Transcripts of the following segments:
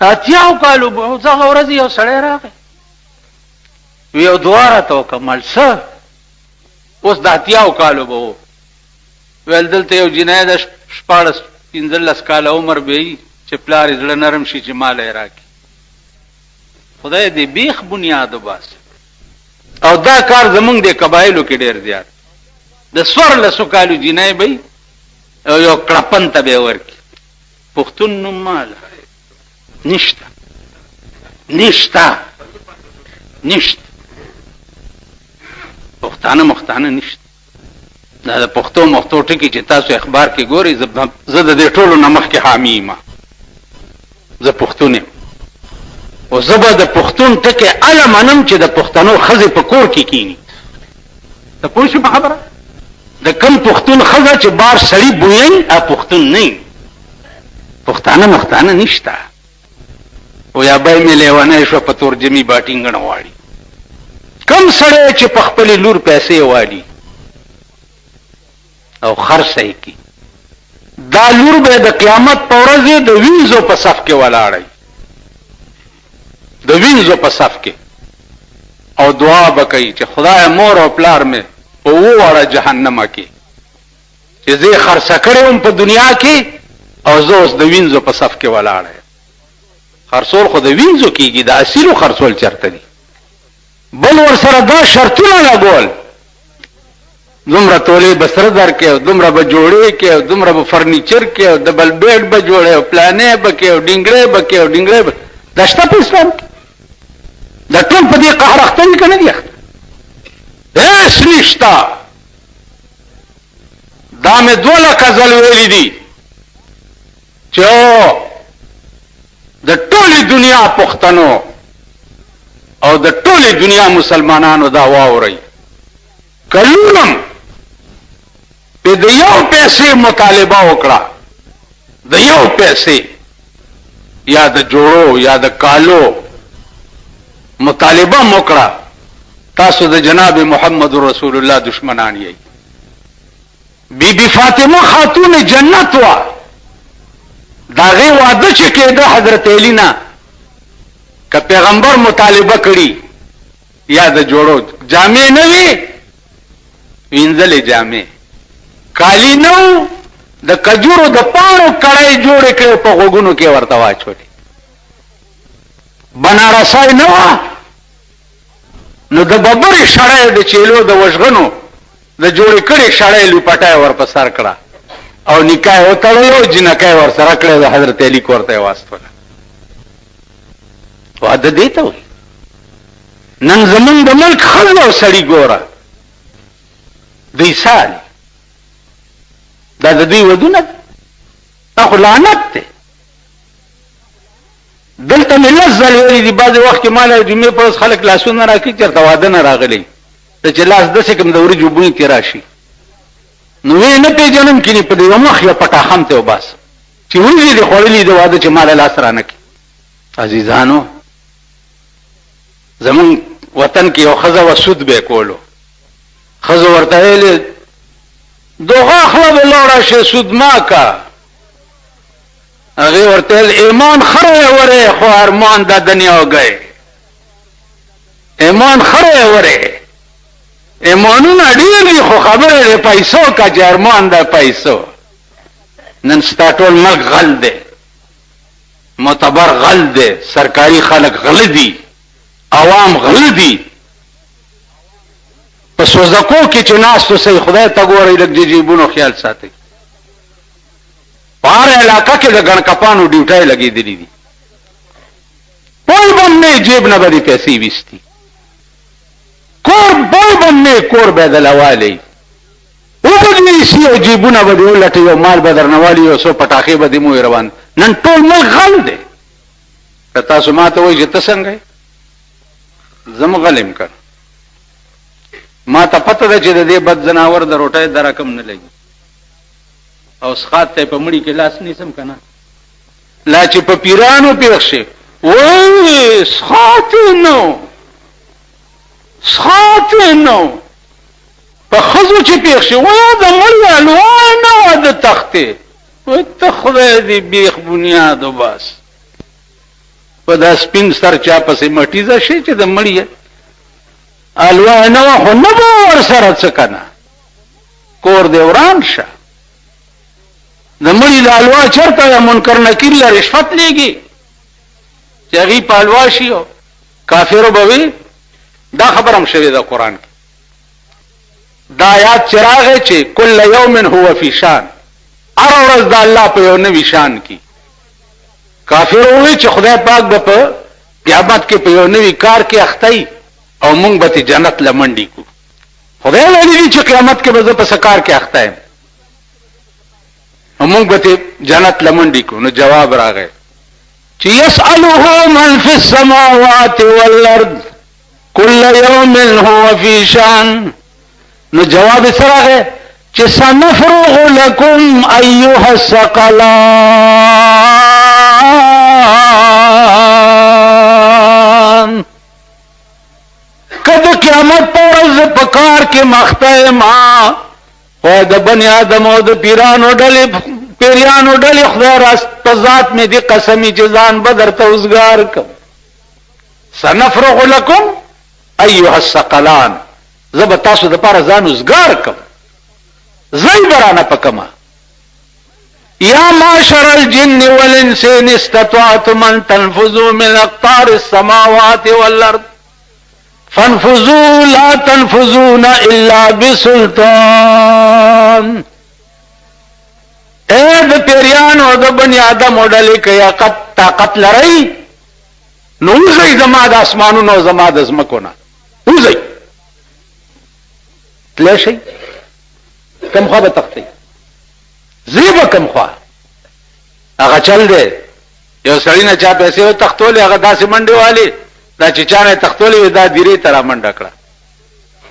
اتیاو کالو به دغه ورځ یو سړی راغی یو دواره ته وکمل څه اوس د اتیاو کالو به و ویل دلته یو جنۍ د 15 کاله عمر به وي چې پلار یې زړه نرم شي چې مال یې راکړي خدای دې بیخ بنیاد وباسي او دا کار زمونږ د قبایلو کې ډېر زیات د 14 کالو جنۍ به او یو کړپن ته به یې ورکړي پښتون نوم مال نشته پښتانه مختانه نشته دا د پښتو مختو ټکي چې تاسو اخبار کې ګوري زه د دې ټولو نه مخکې حامي یم زه پښتون یم او زه به د پښتون ټکي اله منم چې د پښتنو ښځې په کور کې کینی ته پوه شو په خبره د کم پښتون ښځه چې بار سړي بویي پښتون نه پښتانه مختانه نشته او یا به مې لیونی شوه په تورجمي باټینګڼ غواړي کم سړی چې په خپلې لور پیسې واړي او خرڅه یې کړي دا لور به د قیامت په ورځ د وینځو په صف کې ولاړی د وینځو په صف کې او دعا به کوي چې خدای مور او پلار مې په وواړه جهنمه کې چې زه یې خرڅه کړې وم په دنیا کې او زه اوس د وینځو په صف کې ولاړی خرڅول خو د وینځو کېږي د اصیلو خرڅول چېرته دي بل ورسره دا شرطونه لګول دومره تولې به سره درکې او دومره به جوړې کې او دومره به فرنیچر کې او ډبل بیډ به جوړې او پلانې به کې او ډینګړې به کې او ډینګړې به دا شته په اسلام کې دا ټول په دې قهر اخته دي که نه دي اخته هېڅ نشته دا مې 2 لکه ځل ویلي دي چې د ټولې دنیا پښتنو او د ټولې دنیا مسلمانانو دا واورئ کلونم په د یو پیسې مطالبه وکړه د یو پیسې یا د جوړو یا د کالو مطالبه وکړه تاسو د جناب محمد رسول الله دشمنان یې بی بی فاطمه خاتون جنت وا داغه وعده چې کېده حضرت علی نه که پیغمبر مطالبه کړي یا د جوړو جامې نه وي وینځلې جامې کالی نو د کجورو د پاڼو کړای جوړې کړې په غوګونو کې ورته واچولې بنارسای نه وه نو د ببرې شړی د چیلو د وژغنو د جوړې کړې شړی لپټای ور په سر کړه او نکاح وتړلو جنکای ور سره کړی د حضرت علی کور ته یې واستوله واده دې ته وایي نن زمونږ د ملک ښځه او سړي ګوره دوی سال دا د دوی ودونه دا خو لعنت دی دلته مې 10 ځل ویلي دي بعضې وخت کې ماله جمعې په ورځ خلک لاسونه راکړي چېرته واده نه راغلی ته چې لاس داسې کړم د وریجو بوی کې راشي نو ویې نه پېژنم کینې په د یوه مخ یو پټاخم ته وباس چې وریجې دې خوړلي د واده چې ماله لاس رانه کړي عزیزانو زمونږ وطن کې یو ښځه وه سود به یې کولو ښځو ورته ویلې دوغه خله به لاړه شي سود ما کا هغې ورته ویل ایمان خره وره خو ارمان د دنیا گئے ایمان خره وره ایمانونه ډېر دي خو خبره د پیسو کا چې ارمان د پیسو نن ستا ټول ملک غل دی معتبر غل دی سرکاري خلک غله دي عوام غله دي په سوزکو کې چې ناستو سئ خدای ته ګورئ لږ د جیبونو خیال ساتئ په هر علاقه کې د ګڼکپانو ډیوټۍ لګېدلي دي پوی بم نه جیب نه به دې پیسې ویستي کور پوی بم نه کور به دله والی اوبه دې نیسي او جیبونه به دې ولټوي او مال به درنه والي یو څو پټاخې به دې موی روان نن ټول ملک غل دی که تاسو ما ته وایي چې ته څنګه یې زه غل یم که ما ته پته ده چې د دې بد ځناور د روټۍ د رقم نه لګي او سخات ته په مړي کې لاس نیسم که نه لا چې په پیرانو پېښ شي وایي سخات نو په ښځو چې پېښ شي وایي د مړي الوای نه وه د تختې وایي ته خدای دې بیخ بنیاد وباس په دا سپین سر چا پسې مټیزه شي چې د مړی الوا نه خو نه به ورسره څه کنه کور دې وران شه د مړی د الوا چرته منکر نکیر له رشوت لېږي چې هغې په الوا شي او کافرو به وي دا خبره هم شوې ده قرآن کې دا آیات چې راغی چې کل یوم هو فی شان هر ورځ د الله په یو نوي شان کې کافر ووایي چې خدای پاک به په قیامت کې په یو نوي کار کې اخته او موږ به جنت له منډې کو خدای ویلي دي چې قیامت کې به زه په څه کار کې اخته یم او موږ به جنت له منډې کو نو جواب راغی چې یسأله من فی السماوات والارض کل یوم هو فی شان نو جواب سره ہے چې سنفرغ لكم ايها الثقلان کله قیامت پر ورځ په کار کې مخته ما او د بنی آدم او د پیرانو ډلې خدای راست په ذات مې دي قسمی چې ځان بدر ته اوسګار کوم سنفرغ لكم ايها الثقلان زب تاسو د پاره ځان اوسګار کوم زئی برانه پکما یا معاشر الجن والانس ان استطعتم ان تنفذوا من اقطار السماوات والارض فانفذوا لا تنفذون الا بسلطان اے د پیریان او د بنی آدم وډلې کیا طاقت لري نو زئی زما د اسمانونو زما د زمکونه وزئی تلاشي کم خوا به تختی زیبا کم خوا هغه چل دی یو سړی نه چا پیسې و تختولې هغه داسې منډې والی دا چې چا نه تختولې دا دیرې ته را منډه کړه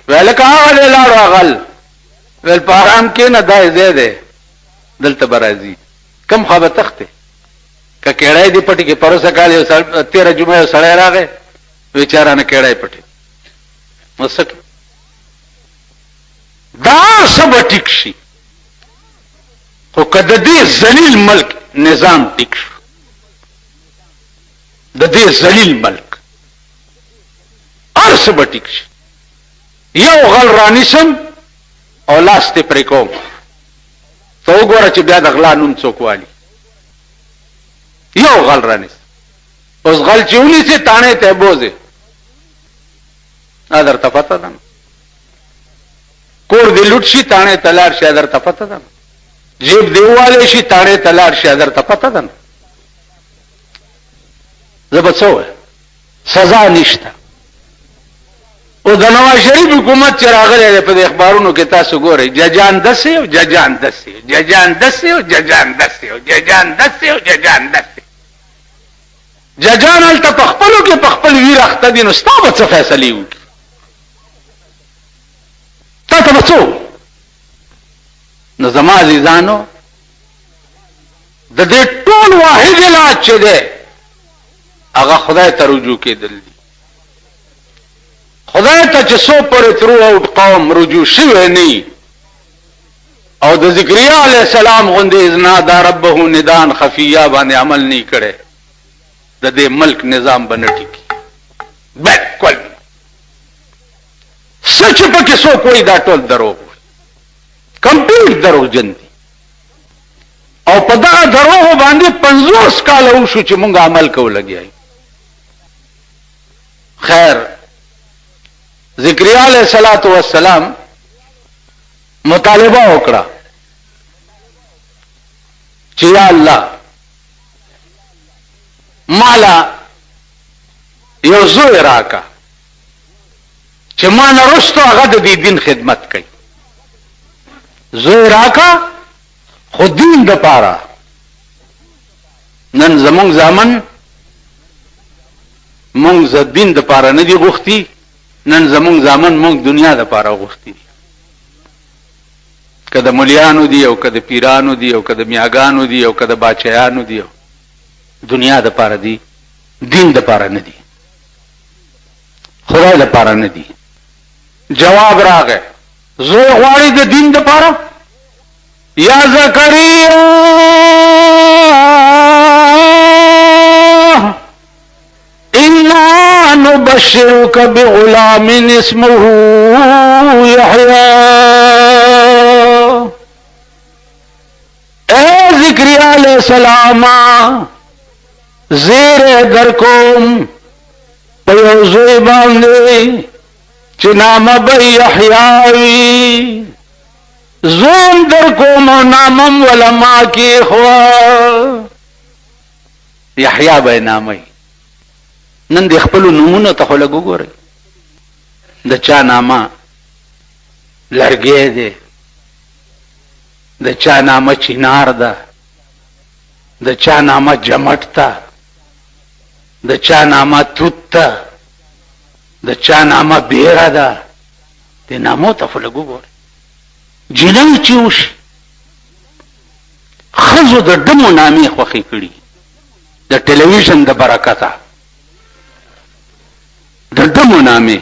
ویل که هغه دی لاړو اغل ویل په آرام کې نه دا ځای دی دلته به راځي کم خوا به تختی که کېړی دی پټې کې پروسه کال یو 13 جمعه یو سړی راغی بیچاره نه کېړی پټې مسک دا سب ټیک شي خو کده دې ذلیل ملک نظام ټیک شو د دې ذلیل ملک هر سب ټیک شي یو غل رانیسم او لاس ته پرې کوم ته وګوره چې بیا د غلا نوم څوک والي یو غل رانیس اوس غل چې ونیسي تانه ته بوزي ادر ته پته ده کور دی لوټ شي تانه تلار شي در ته پته ده جیب دیواله شي تانه تلار شي در ته پته ده زبڅو سزا نشته او د نواز شریف حکومت چې راغلی په اخبارونو کې تاسو ګورئ ججان دسي او ججان دسي ججان دسي او ججان دسي او ججان دسي او ججان دسي ججان الته پخپلو کې پخپل ویر اخته دي نو ستاسو څه فیصله وکړي تاسو بچو نو زما عزیزانو د دې ټول واحد علاج چې ده هغه خدای ته رجوع کېدل دي خدای ته چې سو پر ترو او قوم رجوع شوی نه او د ذکریا علی السلام غوندې اذنا دا ربه ندان خفیا باندې عمل نه کړي د دې ملک نظام بنټی کی بالکل سچ پکې سو کوئی دا ټول دروغ کمپلیټ دروغ جن دي او په دا دروغ باندې 50 کال وشو چې مونږ عمل کوو لګیای خیر ذکریا علیہ الصلوۃ والسلام مطالبه وکړه چې یا الله مالا یو زوی راکا چې ما نه رستو هغه د دین خدمت کوي زوی راکا خو دین د پاره نن زمونږ ځامن مونږ ز دین د پاره نه دی غوښتي نن زمونږ ځامن مونږ دنیا د پاره غوښتي کده مليانو دی او کده پیرانو دی او کده میاګانو دی او کده باچایانو دی دنیا د پاره دی دین د پاره نه دی خدای د پاره نه دی جواب راغی زه غواړم د دین د پاره یا زکریا نبشرك بغلام اسمه یحیی. اے زکریا علیہ السلام زیر در کوم پیوزوی باندې چې نام به یحیی زوم در کوم او نامم ولما کی خوا یحیی به نامي. نن د خپل نمونه ته خلک وګورئ، د چا نامه لرګی دی، د چا نامه چینار ده، د چا نامه جمټ ده، د چا نامه توت ده، د چا نامه بیره ده. د نامو ته خلک وګورئ. جنۍ چې وشي ښځو د ډمو نامې خوښې کړي د ټلویزیون د برکته، د ډمو نامې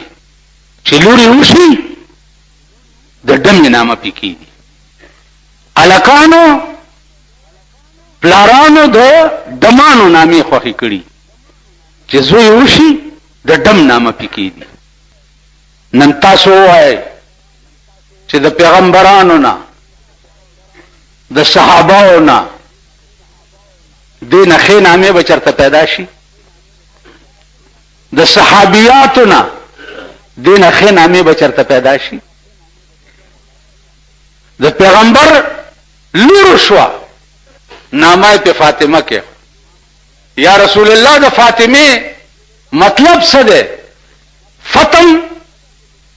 چې لوري وشي د ډمې نامه پې کېږي. هلکانو پلارانو د ډمانو نامې خوښې کړي چې زوی وشي د ډم نامه پې کېږي. نن تاسو ووایئ چې د پیغمبرانو نه د صحابهو نه دې نه ښې نامې به چېرته پیدا شي؟ د صحابیاتو نه دې نه ښې نامې به چېرته پیدا شي؟ د پیغمبر لور شوه نامه یې په فاطمه کې. یا رسول الله د فاطمې مطلب څه دی؟ فتم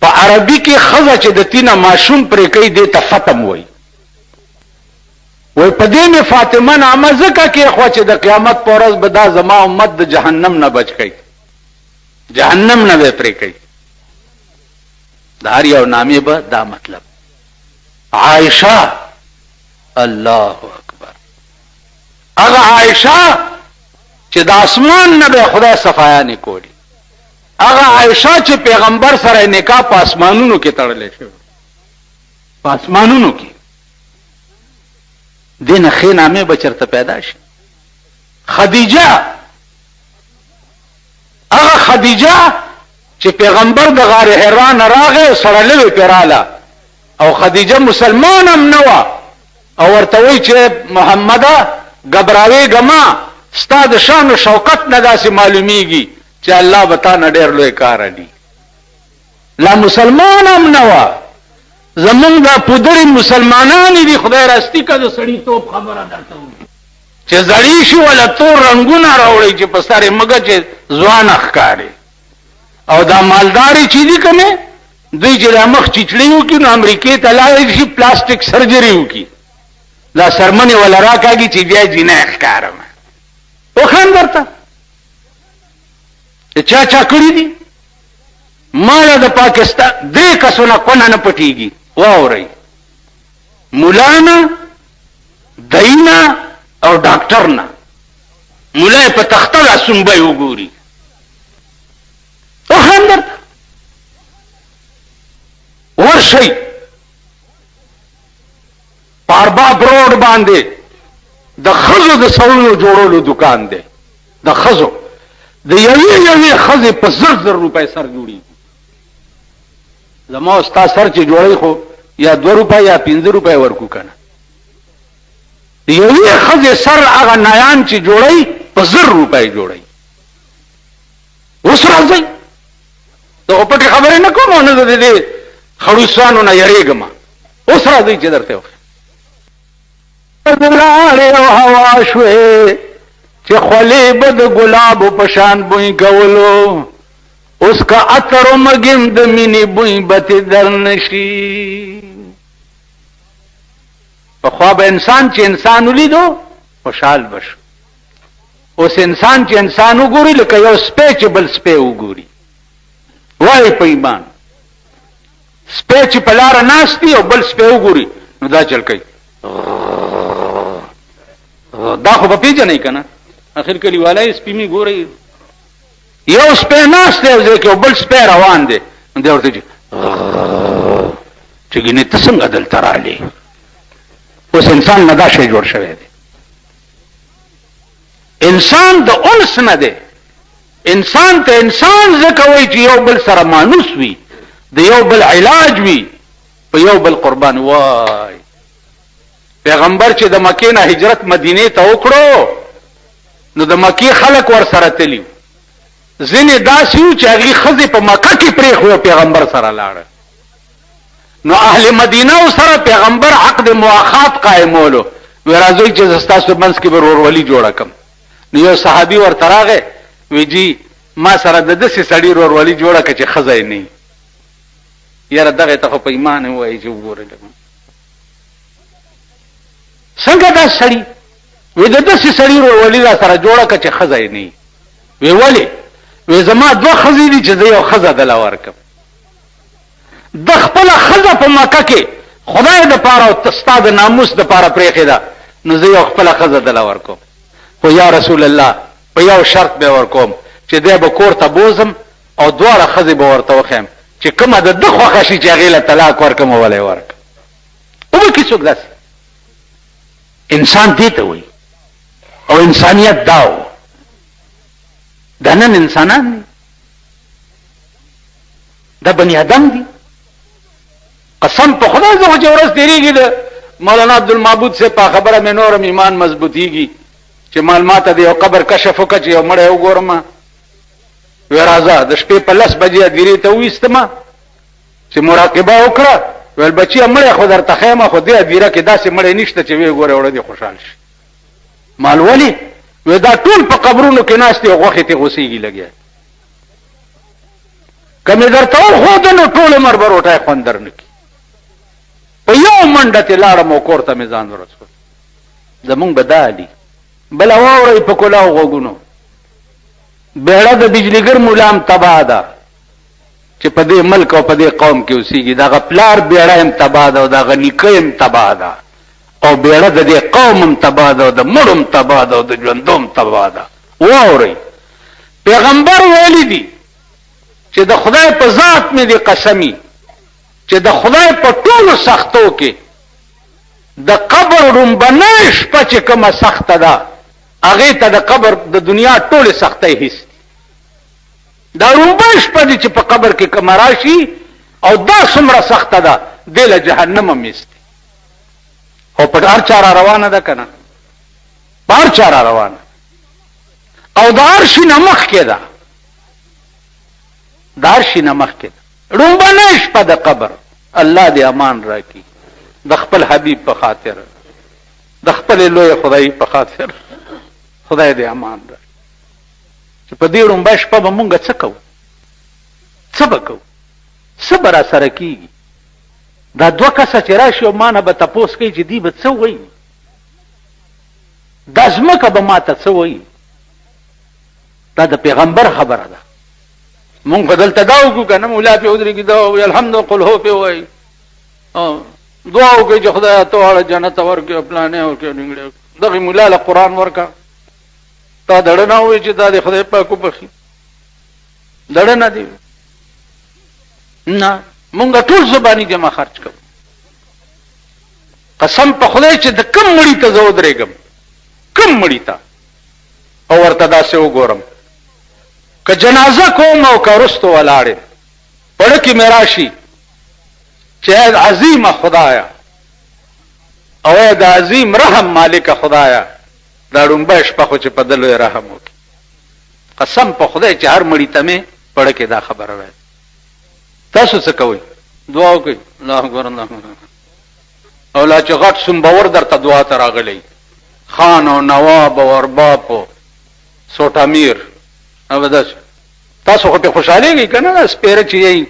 په عربي کې ښځه چې د تینه ماشوم پرې کوي دې ته فتم وایي. وای په دې مې فاطمه نامه ځکه کېښوه چې د قیامت په ورځ به دا زما امت د جهنم نه بچ کوي، جهنم نه به پرې کوي. د هر یو نامې به دا مطلب. عائشه، الله اکبر، هغه عائشه چې د اسمان نه به خدای صفایانې کولی، هغه عائشه چې پیغمبر سره نکاح په اسمانونو کې تړلی شوی، په اسمانونو کې. دې نه ښې نامې به چېرته پیدا شي. خدیجه، هغه خدیجه چې پیغمبر د غار حرا نه راغی سره لوی پرې راله او خدیجه مسلمان هم نه وه او ورته وایي چې محمده ګبراوېږه ما، ستا د شان و شوکت نه داسې معلومیږي چې الله به تا نه ډېر لوی کار اړي. لا مسلمان هم نه وه. زمونږ دا پودرې مسلمانانې دي، خدای راستي که د سړیتوب خبره درته وکړي چې زړی شي ولا تور رنګونه راوړئ چې په سر یې مږه چې ځوانه ښکاري. او دا مالدارې چې دي که نه دوی چې دا مخ چیچړي وکړي نو امریکې ته لاړی شي پلاسټک سرجري وکړي، دا سرمنې ولا راکاږي چې بیا جینۍ ښکارم. وښایم درته چا چا کړي دي. ماله د پاکستان درې کسو نه کونه نه پټېږي. واورئ، ملا نه، دای نه او ډاکټر نه. ملا یې په تخته لا سنبی وګوري. وښایم درته، ورشئ په ارباب روډ باندې د ښځو د سرونو جوړولو دکان دی. د ښځو د یوې ښځې په 1000 روپۍ سر جوړېږي. زما ستا سر چې جوړی خو یا 2 روپۍ یا 5 روپۍ ورکو که نه. د یوې ښځې سر هغه نایان چې جوړی په 1000 روپۍ جوړی. اوس راځئ، د پټې خبرې نه کوم او نه د دې خړوسانو نه یریږم. اوس راځئ چې درته وښیم. لاړې او هوا شوې چې خولې به د ګلابو په شان بوی کولو، اوس که عطر و مګم د مینې بوی به تې در نشي. پخوا به انسان چې انسان ولیدو خوشحال به شو. اوس انسان چې انسان وګوري لکه یو سپی چې بل سپی وګوري. وایي په ایمان سپی چې په لاره ناست وي او بل سپی وګوري نو دا چل کوي. دا خو به پېژنئ که نه، اخر کلیوالی سپي مې ګورئ، یو سپی ناست دی یو ځای کې او بل سپی روان دی، دی ورته چې ګینې ته څنګه دلته رالې. اوس انسان نه دا شی جوړ شوی دی. انسان د انس نه دی، انسان ته انسان ځکه وایي چې یو بل سره مانوس وي، د یو بل علاج وي، په یو بل قربان وای. پیغمبر چې د مکې نه هجرت مدینې ته وکړو نو د مکې خلک ور سره تلي، ځینې داسې وو چې هغې ښځې په مکه کې پرېښوه پیغمبر سره لاړه. نو اهل مدینه سره پیغمبر عقد مواخات قائمولو، وی راځئ چې زه ستاسو منځ کې به ورورولي جوړه کړم. نو یو صحابي ورته راغی وی جی ما سره د داسې سړي ورورولي جوړه کړه چې ښځه یې نه. یاره دغې ته خو په ایمان ووایي چې وګورئ څنګه دا سړي وی د داسې سړي ورورولي را سره جوړه کړه چې ښځه یې نه. وی ولې؟ وی زما دوه ښځې دي چې زه یو ښځه دله ورکړم. د خپله ښځه په مکه کې خدای دپاره او ستا د ناموس دپاره پرېښې ده، نو زه یو خپله ښځه دله ورکوم، خو یا رسول الله په یو شرط به ورکوم چې دی به کور ته بوزم او دواړه ښځې به ورته وښیم چې کومه د ده خوښه شي چې هغې له طلاق ورکړم او ولی ورکړم. وبکې څوک داسې انسان دې ته وایي او انسانیت دا و. دا نن انسانان دي، دا بني ادم دي. قسم په خدای زه خو چې ورځ تېرېږي د مولانا عبدالمعبود صاحب په خبره مې نورم ایمان مضبوطېږي چې مال ماته د یو قبر کشف وکړه چې یو مړی وګورم. وی راځه د شپې په 10 بجې هدیرې ته وویستمه چې مراقبه وکړه. ویل بچیه مړی خو درته ښیمه، خو دې هدیره کې داسې مړی نشته چې ویې ګورې وړه دې خوشحال شي. مال ولې؟ وی دا ټول په قبرونو کې ناست دي او غوښې ته غوسېږي لګیا. که مې درته وښوده نو ټول عمر به روټۍ خوند در نه کړي. په یو منډه تې لاړم او کور ته مې ځان ورسول. زمونږ به دا دي. بله واورئ په کلاو غوږونو، بیړه د بجلیګر ملام تباه ده چې په دې ملک او په دې قوم کې اوسېږي. دغه پلار بیړه هم تباه ده او دغه نیکه هم تباه ده او بیړه د دې قوم هم تباه ده او د مړو هم تباه ده او د ژوندو هم تباه ده. واورئ پیغمبر ویلي دي چې د خدای په ذات مې دې قسمي چې د خدای په ټولو سختو کې د قبر لومبنۍ شپه چې کومه سخته ده هغې ته د قبر د دنیا ټولې سختۍ هېڅ دي. دا لومبۍ شپه دي چې په قبر کې کومه راشي او دا څومره سخته ده دې له جهنم هم هېڅ دي. خو په هر چا را روانه ده که نه؟ په هر چا را روانه او د هر شي نه مخکې ده، د هر شي نه مخکې ده. لومبنۍ شپه د قبر الله دې امان راکړي د خپل حبیب په خاطر، د خپل لوی خدای په خاطر خدای دې امان راکړي چې په دې لومبۍ شپه به مونږ څه کوو، څه به کوو، څه به را سره کېږي. دا دوه کسه چې راشي او ما نه به تپوس کوي چې دی به څه وایي، دا ځمکه به ما ته څه وایي. دا د پیغمبر خبره ده. مونږ خو دلته دا وکړو که نه مولا پې ودرېږي دا وایي الحمد قل هو پې وایي دعا وکړئ چې خدایه ته واړه جنت ته ورکړې او پلانې وکړې ډنګړې دغې مولا له قرآن ورکړه. تا دړه نه ووایي چې دا د خدای پاک وبخي، دړه نه دی نه. مونږ ټول زباني جمع خرچ کوو. قسم په خدای چې د کم مړي ته زه ودرېږم، کم مړي ته او ورته داسې وګورم که جنازه کوم او که وروستو ولاړې پړه کې مې راشي چې ای عظیمه خدایه او ای د عظیم رحم مالکه خدایه دا لومبۍ شپه خو چې په ده لوی رحم وکړي. قسم په خدای چې هر مړي ته مې پړه کې دا خبره وایي. تاسو څه کوئ؟ دعا وکړئ الله اکبر الله اکبر. او لا چې غټ سومبور درته دعا ته راغلی خان او نواب او ارباب او سوټ امیر او داسې تاسو خو پې خوشحالېږئ که نه؟ دا سپېره چې یئ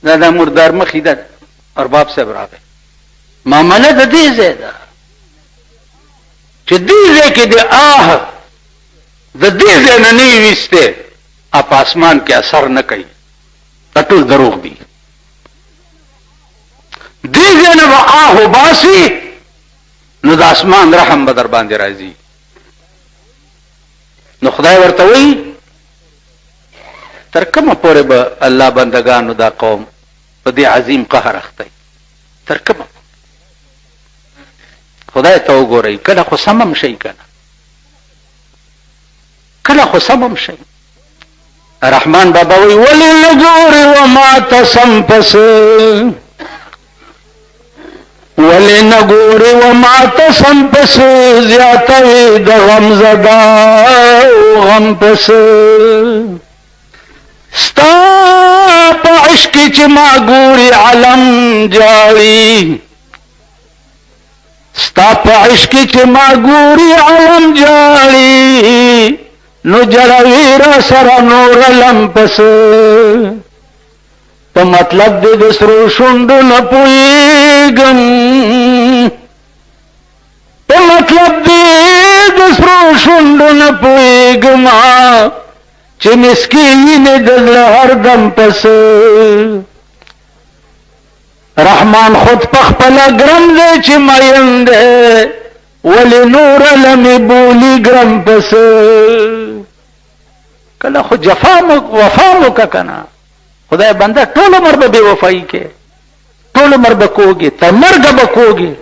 دا د مردار مخې ده. ارباب صاحب راغی معامله د دې ځای ده چې دې ځای کې د د دې ځای نه نه یې ویستې په اسمان کې اثر نه کوي. دا ټول دروغ دي. دې ځای نه به وباسي نو د اسمان رحم به در باندې راځي. نو خدای ورته وایي تر کومه پورې به الله بندگانو دا قوم په دې عظیم قهر اختی؟ تر کومه؟ خدای ته وګورئ کله خو سمم شي که نه. کله خو سمم شي. رحمان بابا وی ولی نګوري و ما تسم پس، ولی نګوري و ما تسم پس، زیاتوي د غم زدا غم پس. ستا په عشق چې ما ګوري علم جاړي، ستا په عشق چې ما ګوري علم جاړي، نو جړوي را سره نور لم پس. په مطلب دې د سرو شونډو نه پوهېږم، په مطلب دې د سرو شونډو نه پوهېږم، چې مسکین د زړه هر دم پس. رحمان خود پخپله ګرم دی چې مین دی، ولی نور لمی بولی ګرم پس. کله خو جفا وفا موکه کنه. خدای بنده ټول عمر به بې وفایي کې، ټول عمر به کوږې، تر مرګه به کوږې.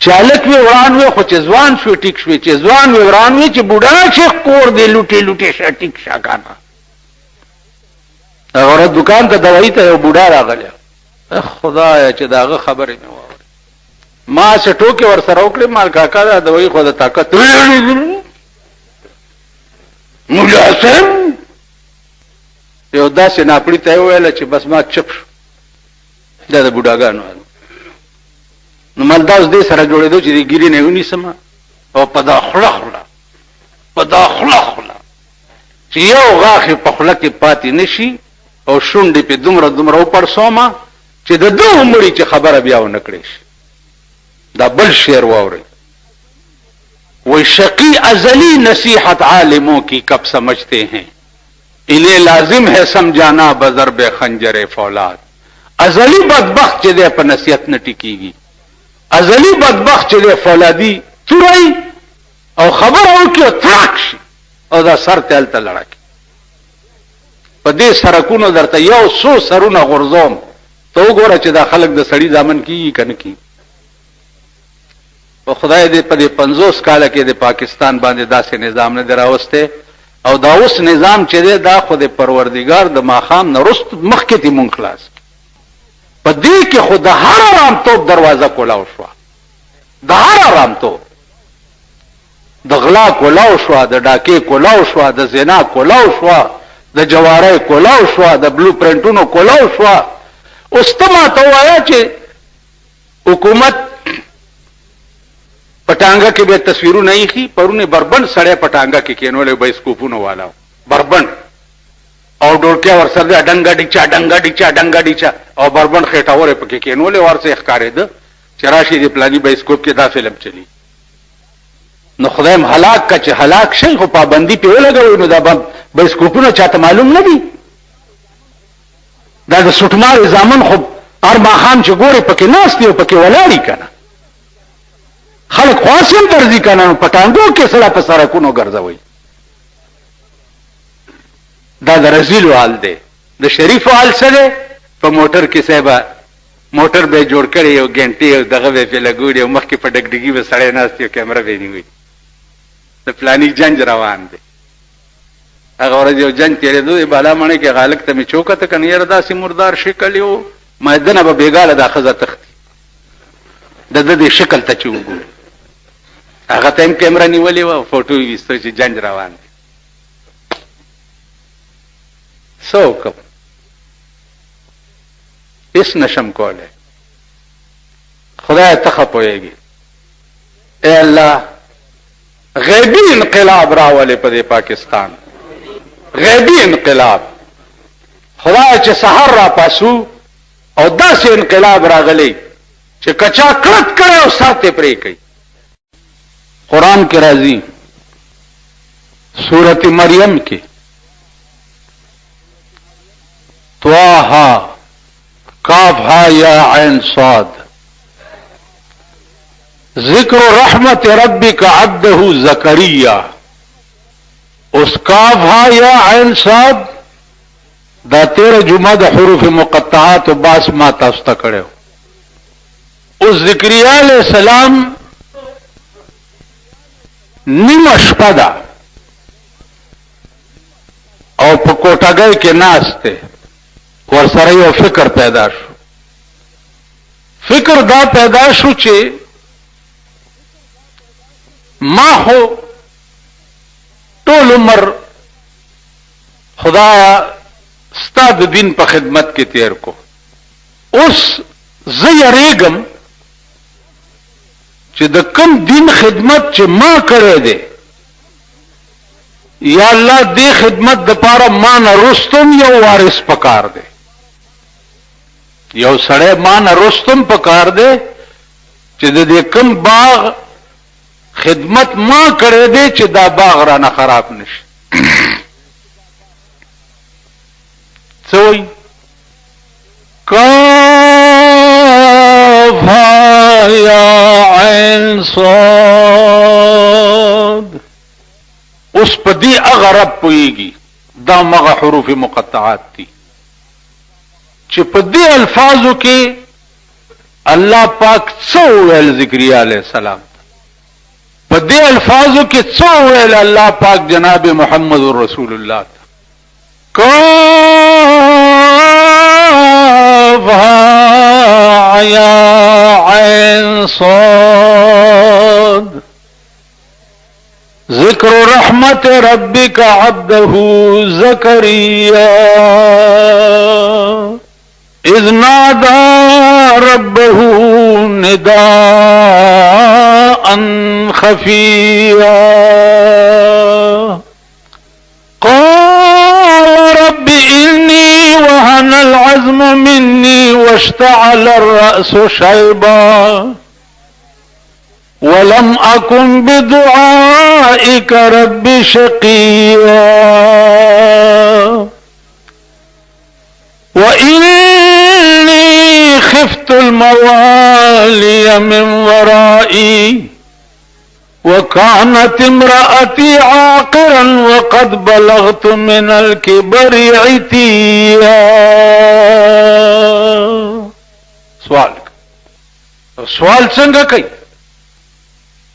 چې هلک وي وران وي، خو چې ځوان شوي ټیک شوي، چې ځوان وي وران وي، چې بوډا شي کور دی لوټې لوټې شه ټیک شه کنه. هغه ورځ دکان ته دوايي ته یو بوډا راغلی، خدایا چې د هغه خبرې مې واورې. ما څه ټوکې ورسره وکړې، مال کاکا دا دوايي خو د طاقت مولا صاحب یو داسې ناپړي ته یې وویله چې بس ما چپ شو. دا د بوډاګانو نو مال دا اوس دې سره جوړېدو چې د ګیرې نه یې ونیسم او په دا خوله خوله په دا خوله خوله چې یو غاښ په خوله کې پاتې نه شي او شونډې پې دومره دومره وپړسومه چې د ده مړي چې خبره بیا ونه کړې شي. دا بل شعر واورئ. وہی شقی ازلی نصیحت عالموں کی کب سمجھتے ہیں، انہیں لازم ہے سمجھانا بضرب خنجر فولاد. ازلی بدبخت چې دی په نصیحت نه ټیکیږي، ازلی بدبخت چې دی فولادي توری او خبره وکړي او تراک شي او دا سر ته هلته لړکي. په دې سرکونو درته یو څو سرونه غورځوم، ته وګوره چې دا خلک د سړي دامن کېږي که نه کېږي. په خدای دې په دې 50 کاله کې د پاکستان باندې داسې نظام نه دی راوستی، او دا اوس نظام چې دی دا خو د پروردګار د ماښام نه وروسته مخکې دې مونږ خلاص. په دې کې خو د هر ارامتوب دروازه کولاو شوه، د هر ارامتوب، د غلا کولاو شوه، د ډاکې کولاو شوه، د زنا کولاو شوه، د جوارۍ کولاو شوه، د بلو پرنټونو کولاو شوه. اوس ته ماته ووایه چې حکومت پټانګه کې به تصویرونه ایښي. پرونه بربند سړی پټانګه کې کېنولی بایسکوپونو والا بربند او ډوړکیا ورسره ډنګه ډیچا ډنګه ډیچا ډنګه ډیچا او بربند خېټاورې پکې کېنولی، ورسې ښکارېده چې راشي د پلاني بایسکوپ کې دا فلم چلی. نو خدایم هلاک که چې هلاک شي، خو پابندي پې ولګوئ نو دا بایسکوپونه چاته معلوم نه دي. دا د سوټمار زامن خو هر ماښام چې ګورې پکې ناست دي او پکې ولاړي که نه. خلق خواسم درځي که نه، نو پټانګو کې سړه په سړکونو ګرځوئ. دا د رذیلو حال دی. د شریفو حال څه دی؟ په موټر کې صاحبه موټر به یې جوړ کړی، یو ګنټې او دغه به یې پې لګولي او مخکې په ډګډګي به سړی ناست او کیمره به یې نیولي، د فلاني جنج روان دی. هغه ورځ یو جنج تېرېدو د بالا مڼې کې هغه هلک ته مې چوکته که نه یاره داسې مردار شکل یې و، ما دنه به بېګاله دا ښځه تښتي د ده دې شکل ته چې وګوري. هغه ته هم کیمره نیولې وه او فوټو یې ویستو چې جنج روان دی. څه وکړم؟ هېڅ نشم کولی. خدایه ته ښه پوهېږي. ای الله غیبي انقلاب راولې په دې پاکستان، غیبي انقلاب. خدایه چې سحر را پاسو او داسې انقلاب راغلی چې کچا کړت کړی او سر ته پرې کوي. قرآن کې راځي سورت مریم کې طه کاف ها یا عین صاد ذکر رحمت ربک عبده زکریا. اس کاف ها یا عین صاد دا 13 جمعه د حروف مقطعات و باس ما تاسو ته کړو. اوس زکریا علیہ السلام نیمه شپه ده او په کوټګۍ کې ناشته ورسره یو فکر پیدا شو. فکر دا پیدا شو چې ما خو ټول عمر خدایا ستا د دین په خدمت کې تیر کو، اوس زه یریږم چې د کوم دین خدمت چې ما کړی دی یا الله دې خدمت د پاره ما نه رستم یو وارث پکار دی، یو سړی ما نه رستم پکار دی چې د دې کوم باغ خدمت ما کړی دی چې دا باغ را نه خراب نشي. څه وایي؟ کاف یا عین صاد. اوس په دې هغه رب پوهېږي، دا مغه حروف مقطعات دي چې په دې الفاظو کې الله پاک څه وویل ذکریا علیہ السلام، په دې الفاظو کې څه وویل الله پاک جناب محمد رسول الله ته. کاف یا عین صاد. ذکر رحمت ربک عبده زکریا اذ نادى ربه نداء خفيا قال رب إني وهن العظم مني واشتعل الرأس شيبا ولم أكن بدعائك رب شقيا وإني خفت الموالي من ورائي وكانت امرأتي عاقرا وقد بلغت من الكبر عتيا. سوال څنګه کوي؟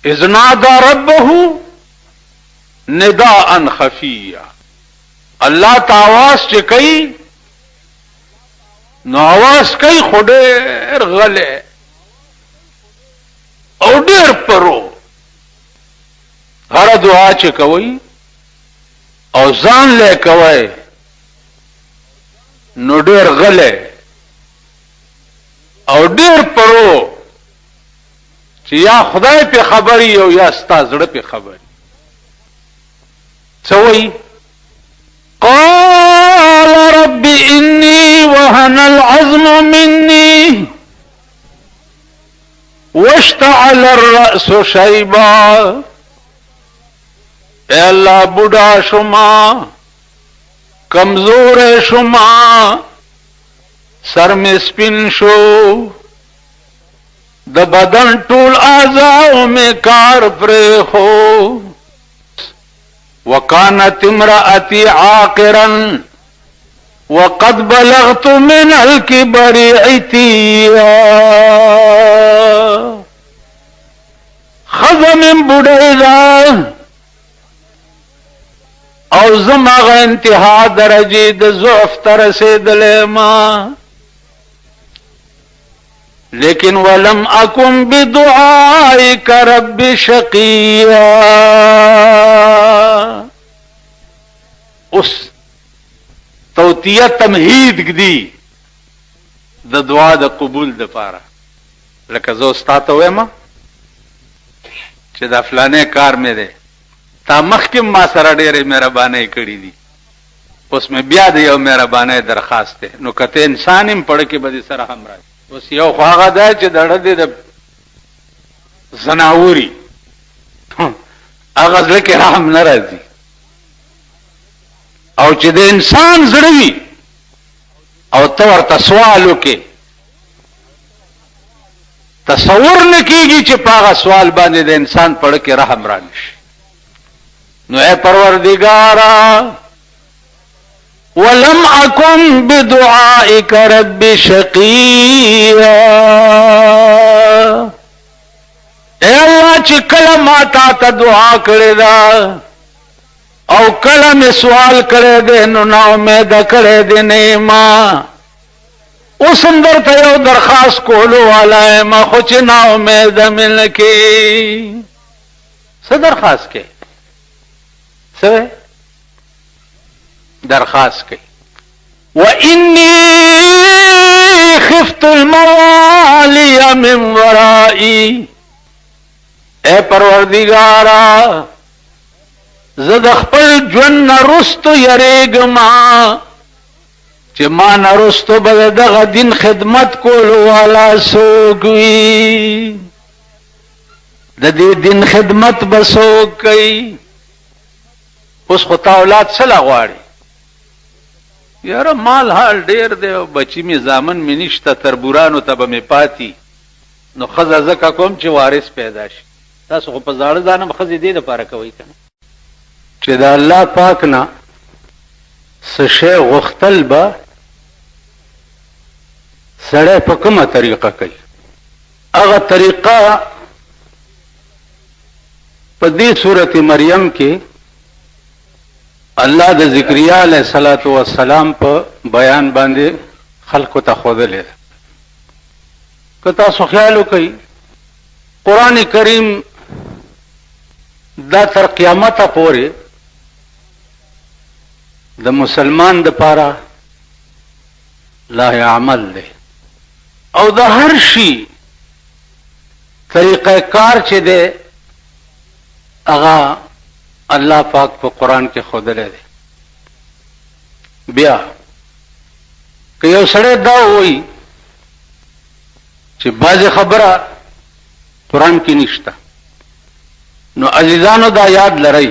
اذ نادى ربه نداء خفيا. الله تعالی چې کوي نو आवाज کوي خو ډېر غلې او ډېر پرو. هر دعا چې کوي او ځان له کوي نو ډېر غلې او ډېر پرو چې یا خدای په خبري او یا ستا زړه په خبري. څه وایي؟ قال رب إني وهن العظم مني واشتعل الرأس شيبا. اے اللہ بوڑھا شما، کمزور شما، سر میں سپن شو، د بدن ټول اعضاء میں کار پرے ہو. وكانت امرأتي عاقرا وقد بلغت من الكبر عتيا. خزم بډایلا او زمغه انتها درجه د ضعف تر رسیدلې ما، لیکن ولم اكن بدعائك رب شقيا. اس توتیه تمهید دی د دعا د قبول د پاره. لکه زه استاد ته وایم چې دا فلانه کار مې دی، تا مخکې ما سره ډېرې مهربانۍ کړې دي، اوس مې بیا د یو مهربانۍ درخواست دی. نو کته انسان هم پړه کې به دې سره هم راځي. اوس یو خو هغه دی چې دړه دې د زناوري هغه زړه کې رحم نه راځي، او چې د انسان زړه وي او ته ورته سوال وکې، تصور نه کېږي چې په هغه سوال باندې د انسان پړه کې رحم را نشي. نو اے پروردگارا ولم اكن بدعائك رب شقيا. اے الله چې کله ما تا ته دعا کړې ده او کله می سوال کړی دی نو نا امیده کړی دی نه ما اوس هم درته یو درخواست کولو والا یم خو چې نا امیده مې نه کې څه درخواست کوي څه درخواست کوي وإني خفت الموالي من ورائي اے پروردگارا زد خپل ژوند رستو یریګما چې ما نرستو به دغه دین خدمت کولو والا څوک وي د دې دین خدمت به څوک کوي اوس خو تا اولاد څه لا غواړي یاره مال حال ډیر دی او بچی می زامن می نشته تربورانو ته به می پاتی نو خزه زکه کوم چې وارث پیدا شي تاسو خو په ځاړه ځانم خزه دې لپاره کوي کنه چې دا الله پاک نه څه شی غختل به سړی په کومه طریقه کوي هغه طریقه په دې سورۃ مریم کې الله د ذکریا علیہ الصلوۃ والسلام په بیان باندې خلقو ته خوذلې که تاسو خیال وکړئ قران کریم دا تر قیامت پورې د مسلمان د پاره لا عمل دی او د هر شي طریقه کار چې دی هغه الله پاک په قران کې خودلې دی بیا که یو سړی دا وایي چې بعض خبره قران کې نشته نو عزیزانو دا یاد لرئ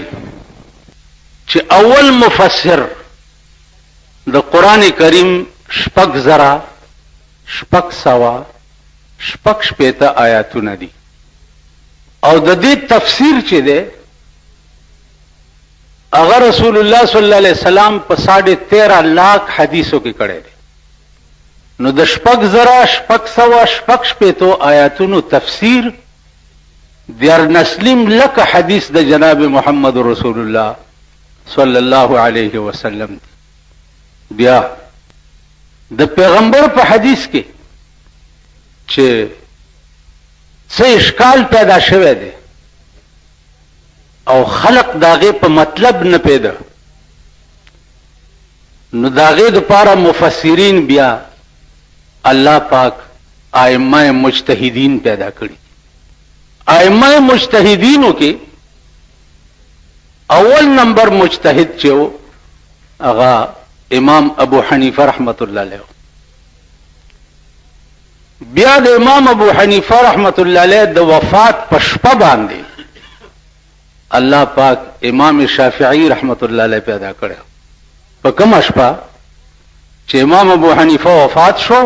چې اول مفسر د قران کریم شپږ زره شپږ سوه شپږ شپېته آیاتونه دي او د دې تفسیر چې دی اگر رسول الله صلی الله علیه وسلم په 13.5 लाख حدیثو کې کړی دی نو د شپږ زره شپږ سوه شپږ شپېتو آیاتونو تفسیر دیار نسلیم لکه حدیث د جناب محمد رسول الله صلی الله علیه وسلم بیا د پیغمبر په حدیث کې چې څه اشکال پیدا شوه دی او خلق داغه په مطلب نه پیدا نو داغه د پاره مفسرین بیا الله پاک ائمه مجتهدین پیدا کړي ائمه مجتهدینو کې اول نمبر مجتهد چې هغه امام ابو حنیفه رحمت الله علیه بیا د امام ابو حنیفه رحمت الله علیه د وفات په شپه باندې الله پاک امام شافعی رحمت الله علیه پیدا کړو په کومه شپه چې امام ابو حنیفه وفات شو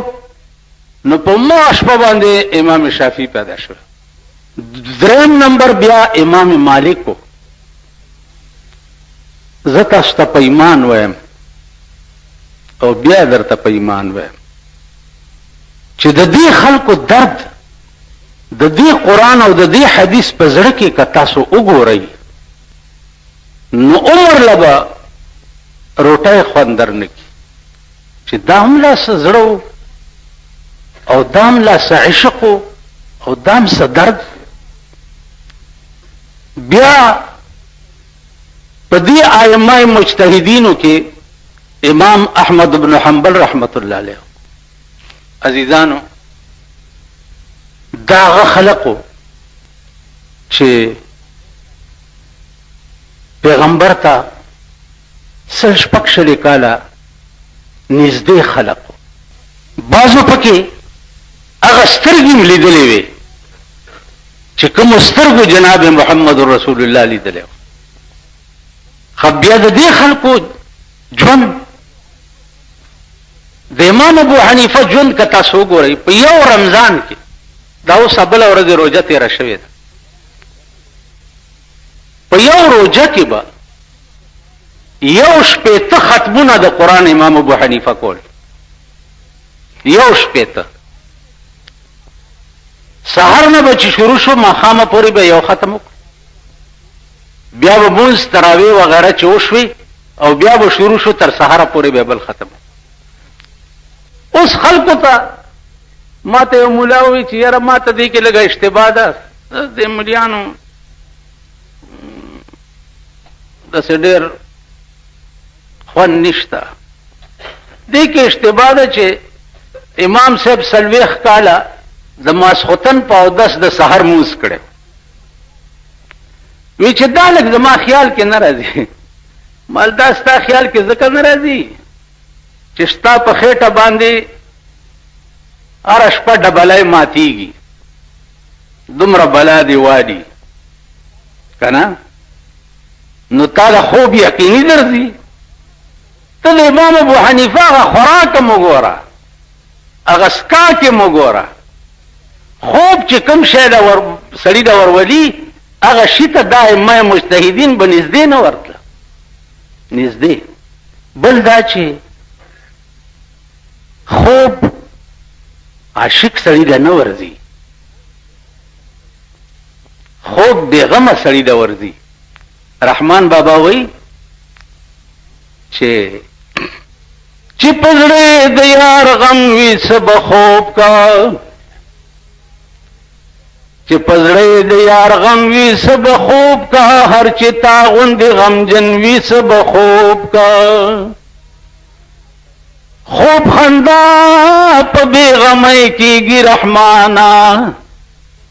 نو په ما شپه باندې امام شافعی پیدا شو دریم نمبر بیا امام مالک کو زتا است په ایمان وایم او بیا درته په ایمان وایم چې د دې خلکو درد د دې قران او د دې حدیث په زړه کې کتا سو وګورئ نو عمر لبا روټه خوندر نکی چې دام لا زړو او دام لا عشق او دام س درد بیا په دې ائمه مجتهدینو کې امام احمد بن حنبل رحمت الله علیه عزیزانو دا خلقو چې پیغمبر ته سل شپږ کاله نږدې خلقو بعضو پکې هغه سترګې لیدلې وي چې کوم سترګو جناب محمد رسول الله لیدلې خو بیا د دې خلقو ژوند د امام ابو حنیفه ژوند که تاسو وګورئ په یو رمضان کې دا اوس بله ورځ روژه تېره شوې ده په یو روژه کې به یو شپېته ختمونه د قرآن امام ابو حنیفه کول یو شپېته سهار نه به چې شروع شو ماښامه پورې به یو ختم وکړو بیا به مونځ تراویح وغیره چې وشوي او بیا به شروع شو تر سهاره پورې به بل ختم. اوس خلکو ته ما ته یو مولا ووایي چې یاره ما ته دې کې لږه اشتباه ده، د ملیانو داسې ډېر خوند نشته. دې کې اشتباه ده چې امام صاحب 40 کاله د ماسخوتن په اودس د سحر مونځ کړی. وی چې دا لږ زما خیال کې نه راځي. مال دا ستا خیال کې ذکر نه راځي چې ستا په خېټه باندې هره شپه ډبلی ماتیږي، دومره بلا دی وادي که نه؟ نو تا د خوب یقیني درځي. ته د امام ابو حنیفه هغه خوراک هم وګوره، هغه سکاک هم وګوره. خوب چې کوم شی سړي ته ورولي هغه شي ته دا ائمه مجتهدین به نږدې نه ورتله، نږدې. بل دا چې خوب عاشق سړي ته نه ورځي، خوب بېغمه سړي ته ورځي. رحمان بابا وایي چې په زړه د یار غم وي څه به خوب کا، چې په زړه د یار غم وي څه به خوب کا، هر چې تا غوندې غمجن وي څه به خوب کا. خوب خندا په بېغمۍ کېږي رحمانا،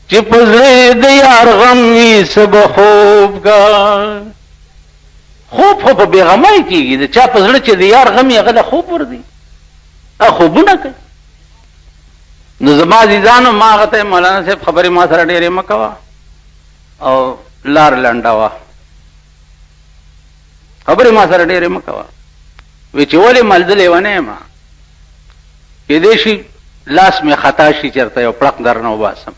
چې په زړه د یار غم وي څه به خوب کا. خوب خو په بېغمۍ کېږي، د چا په زړه چې د یار غم یې هغه له خوب ورځي، هغه خوبونه کوي. نو زما عزیزانو ما هغه ته مولانا صاحب خبرې ما سره ډېرې مه کوه او لار لنډوه، خبرې ما سره ډېرې مه کوه. وی چې ولې ملځه لیونی یم، کېدای شي لاس مې خطا شي چېرته یو پړق در نه وباسم،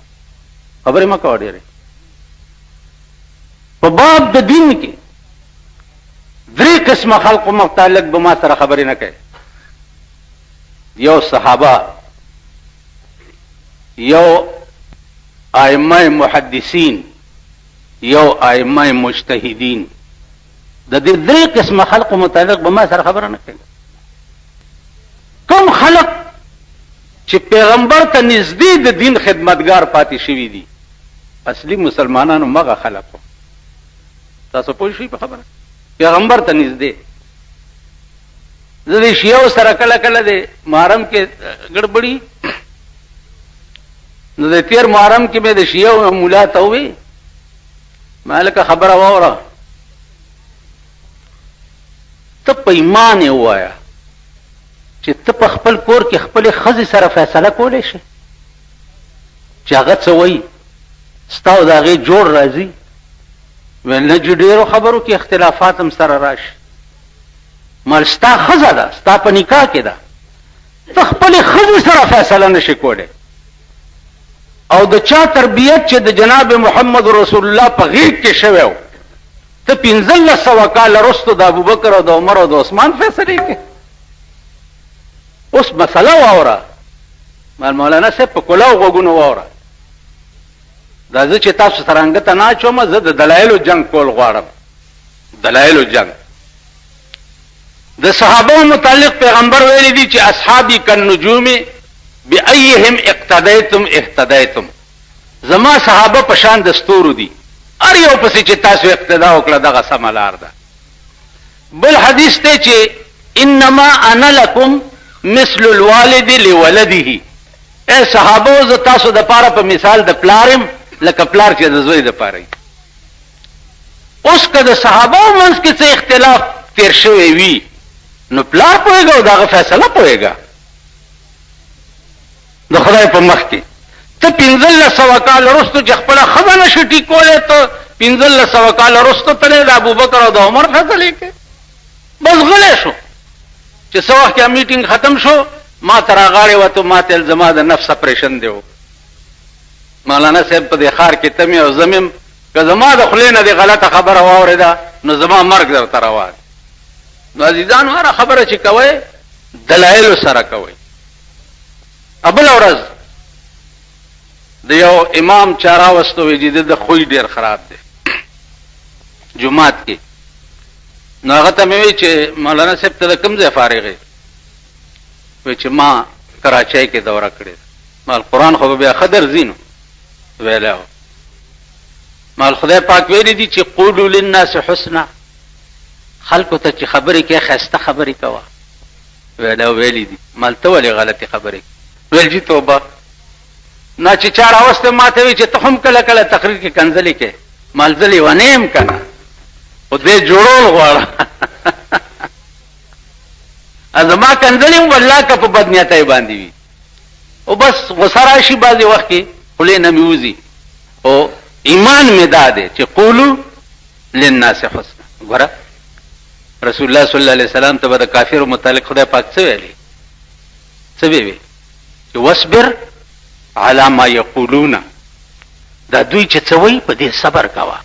خبرې مه کوه ډېرې. په باب د دین کې 3 قسمه خلقو متعلق به ما سره خبرې نه کوي. یو صحابه، یو ائمه محدثین، یو ائمه مجتهدین. د دې 3 قسمه خلقو متعلق به ما سره خبره نه کوي. کوم خلق چې پیغمبر ته نږدې د دین خدمتګار پاتې شوي دي، اصلي مسلمانانو مغه خلقو. تاسو پوه شئ په خبره؟ پیغمبر ته نږدې. زه د شیعو سره کله کله د محرم کې ګډبړي، نو د تیر محرم کې مې د شیعو مولا ته ووی ما لکه خبره واوره، ته په ایمان یې ووایه چې ته په خپل کور کې خپلې ښځې سره فیصله کولی شي چې هغه څه وایي ستا او د هغې جوړ راځي. ویل نه چې ډېرو خبرو کې اختلافات هم سره راشي، مال ستا ښځه ده، ستا په نکاح کې ده، ته خپلې ښځې سره فیصله نشي کولی. او د چا تربیت چې د جناب محمد رسول الله په غیږ کې شوی و، ته 1500 کاله وروسته د ابوبکر او د عمر او د عثمان فیصلې کوې. اوس مسله واوره، مولانا صاحب په کلاو غوږونو واوره. دا زه چې تاسو سره انګته نه اچوم، زه د دلایلو جنګ کول غواړم. دلایلو جنګ د صحابه متعلق پیغمبر ویلي دي چې اصحابي کالنجوم بأيهم اقتدیتم اهتدیتم. زما صحابه په شان د ستورو دي، هر یو پسې چې تاسو اقتدا وکړه دغه سمه لار ده. بل حدیث ته چې انما انا لکم مثل الوالد لولده. اے صحابه زه تاسو د پاره په مثال د پلارم لکه پلار چې د زوی د پاره. اوس که د صحابه منځ کې څه اختلاف تیر شوی وي نو پلار پوهېږه او دغه فیصله پوهېږه د خدای په مخ کې. ته 1500 کال وروسته چې خپله ښځه نشي ټیکولی، ته 1500 کال وروسته تللی د ابوبکر او د عمر فیصلې کوې. بس غلی شو چې څه وخت کې میټینګ ختم شو، ما ته راغاړې وته، ما ته زما د نفس اپریشن دی و. مولانا صاحب په دې ښار کې ته مې او زه مې که زما د خولې نه دې غلطه خبره واورېده نو زما مرګ درته روا دی. نو عزیزانو هره خبره چې کوئ دلایلو سره کوئ. بله ورځ د یو امام چا راوستو وی چې د خوی ډېر خراب دی، جمعات کې. نو هغه ته مې وی چې مولانا صاحب ته کوم ځای فارغ یې؟ وی چې ما کراچۍ کې دوره کړې. مال قرآن خو بیا خدر زینو ویلا مال خدای پاک ویلي دي چې قولوا للناس حسنا، خلکو ته چې خبرې کې خسته خبرې کوه. ویلا ویلي دي مال ته ولې غلطي خبرې ویل جی توبه. نه چې چا راوسته ما ته وی چې ته هم کله کله تقریر کې کنځلې کې مال ځلې ونیم کنه او دې جوړول غواړه ازما کنځلې والله که په بدنیتۍ باندې وي او بس غصه راشي بعضې وخت کې خولې نه مې وځي. او ایمان مې دا دی چې قولو للناس حسنا. ګوره رسول الله صلی الله علیه وسلم ته به د کافرو متعلق خدای پاک څه ویلي؟ څه وی چې واصبر علی ما یقولون، دا دوی چې څه وایي په دې صبر کوه.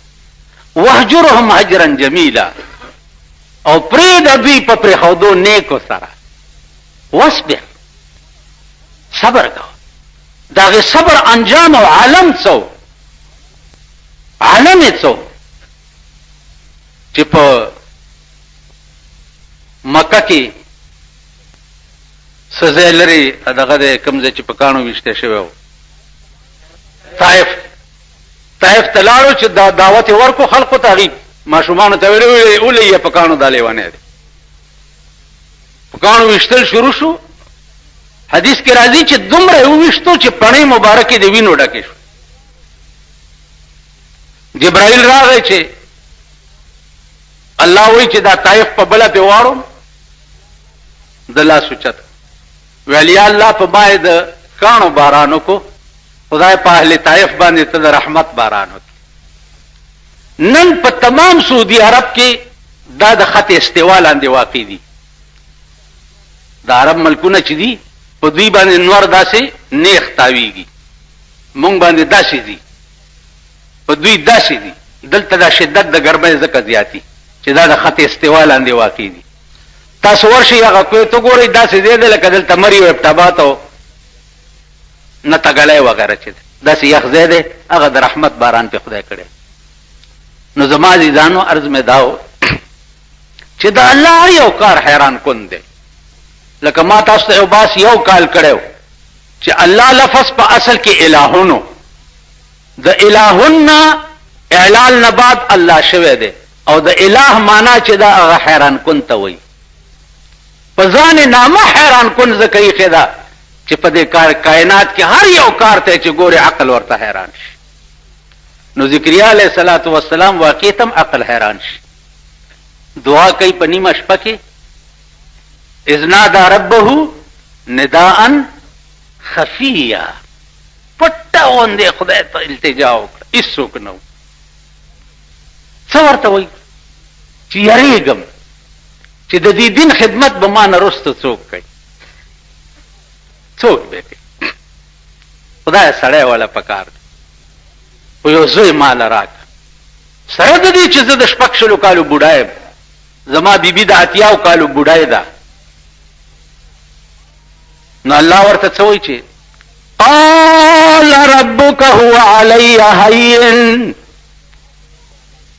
واهجرهم هجرا جمیلا، او پرېږده دوی په پرېښودو نیکو سره. واصبر، صبر کوه. د هغې صبر انجام او عالم څه عالم یې څه چې په مکه کې څه ځای لري دغه د کوم ځای چې په کاڼو ویشته شوی و، طائف ته لاړو چې دا دعوت یې ورکو خلقو ته. هغې ماشومانو ته ویلي ولې یې په کاڼو دا لیونی دی. په کاڼو ویشتل شروع شو. حدیث کې راځي چې دومره یې وویشتو چې پڼۍ مبارکې د وینو ډکې شو. جبرائیل راغی چې الله وایي چې دا طائف په بله پې واړو د لاس اوچت ویل یا الله په ما یې د کاڼو باران وکړو، خدای په اهل طائف باندې ته د رحمت باران وکړي. نن په تمام سعودي عرب کې دا د خط استوا لاندې واقع دي. د عرب ملکونه چې دي په دوی باندې نور داسې نیخ تاویږي، مونږ باندې داسې دي، په دوی داسې دي. دلته دا شدت د ګرمۍ ځکه زیاتي چې دا د خط استوا لاندې واقع دي. تاسو ورشئ هغه کویت وګورئ، داسې ځای دی لکه دلته مري او ابټابات او نتګلی وغیره چې داسې یخ ځای دی، هغه د رحمت باران پې خدای کړی. نو زما عزیزانو عرض مې دا و چې د الله یو کار حیران کن دی. لکه ما تاسو ته یو باس یو کال کړی و چې الله لفظ په اصل کې الهونو، د الهون نه اعلال نه بعد الله شوی دی، او د اله معنا چې دا هغه حیران کن ته وایي. په ځان نامه حیران کن ځکه ایښې ده چې په دې کائنات کې هر یو کار ته چې ګورې عقل ورته حیران شي. نو ذکریا علیه الصلاة والسلام واقعیت هم عقل حیران شي. دعا کوي په نیمه شپه کې، اذ نادى ربه نداء خفیا، پټه غوندې خدای ته التجا وکړه، هېڅوک نه و. څه ورته وایي چې یریږم چې د دې دین خدمت به ما نه وروسته څوک کوي، څوک به کوي. خدای سړی والا پکار دی، خو یو زوی ماله راکړه. سره د دې چې زه د شپږ کالو بوډا یم، زما بیبي د 80 کالو بوډای ده. نو الله ورته څه وایي چې قال ربك هو علي هين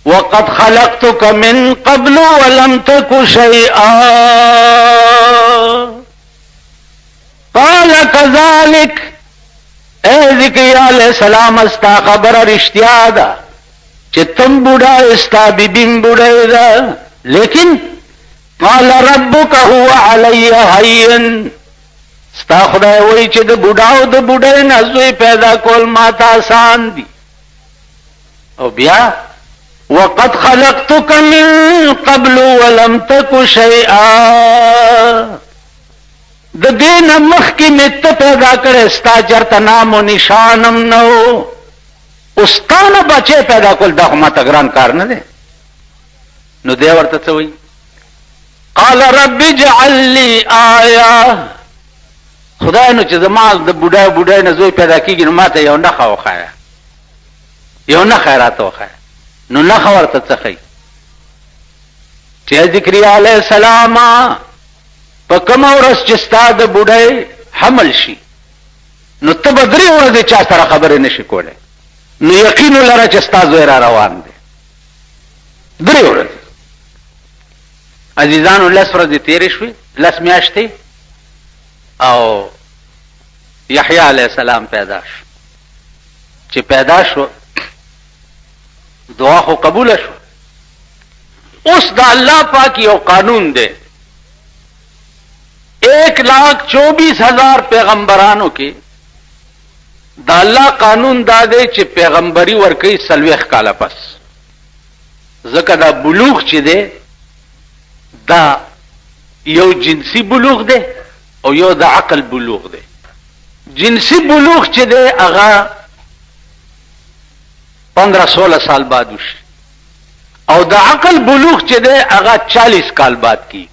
وقد خلقتك من قبل ولم تك شيئا قال كذلك. اے ذکریا علیہ السلام استا خبر رشتیا دا چې تم بوډا استا بیبیم بوډای دا، لیکن قال ربك هو علي هين، ستا خدای وایي چې د بوډاو د بوډۍ نه زوی پیدا کول ما ته آسان دي. او بیا وقد خلقتك من قبل ولم تك شيئا، د دې نه مخکې مې ته پیدا کړی، ستا چېرته نام و نشانم نه و. اوس تا نه بچی پیدا کول دا خو ماته ګران کار نه دی. نو دی ورته څه وایي قال رب اجعل لي آیه، خدای نو چې زما د بوډای نه زوی پیدا کېږي نو ما ته یو نښه وښایه، یو نښه یې راته وښایه. نو نښه ورته څه ښایي چې ذکریا علیه السلام په کومه ورځ چې ستا د بوډۍ حمل شي نو ته به 3 ورځې چا سره خبرې نشي کولی، نو یقین ولره چې ستا زوی را روان دی. درې ورځې. عزیزانو 10 ورځې تېرې شوې، 10 میاشتې، او یحیی علیه السلام پیدا شو. چې پیدا شو دعا خو قبول شو. اوس د الله پاک یو قانون دی، 1,24,000 پیغمبرانو کې د الله قانون دا دی چې پیغمبري ورکوي 40 کاله پس. ځکه دا بلوغ چې دی دا یو جنسی بلوغ دی او یو د عقل بلوغ دی. جنسی بلوغ چې دی هغه 15-16 سال بعد وشي، او د عقل بلوغ چې دی هغه 40 کال بعد کی.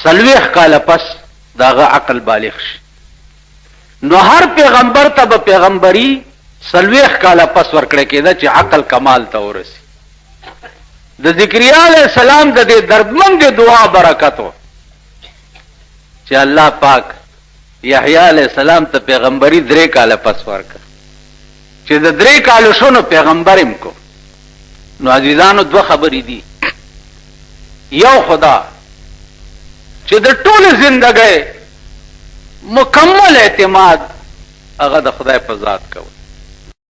40 کال پس داغه عقل بالغ شي. نو هر پیغمبر ته به پیغمبري 40 کال پس ورکړه کېده چې عقل کمال ته ورسي. د ذکریا علیہ السلام د دې دردمند دعا برکتو چې الله پاک یحیی علیہ السلام ته پیغمبري 3 کال پس ورکړه. چې د 3 کال شونو پیغمبرم کو. نو عزیزانو 2 خبرې دي. یو خدا چې د ټول زندګۍ مکمل اعتماد هغه د خدای په ذات کوي.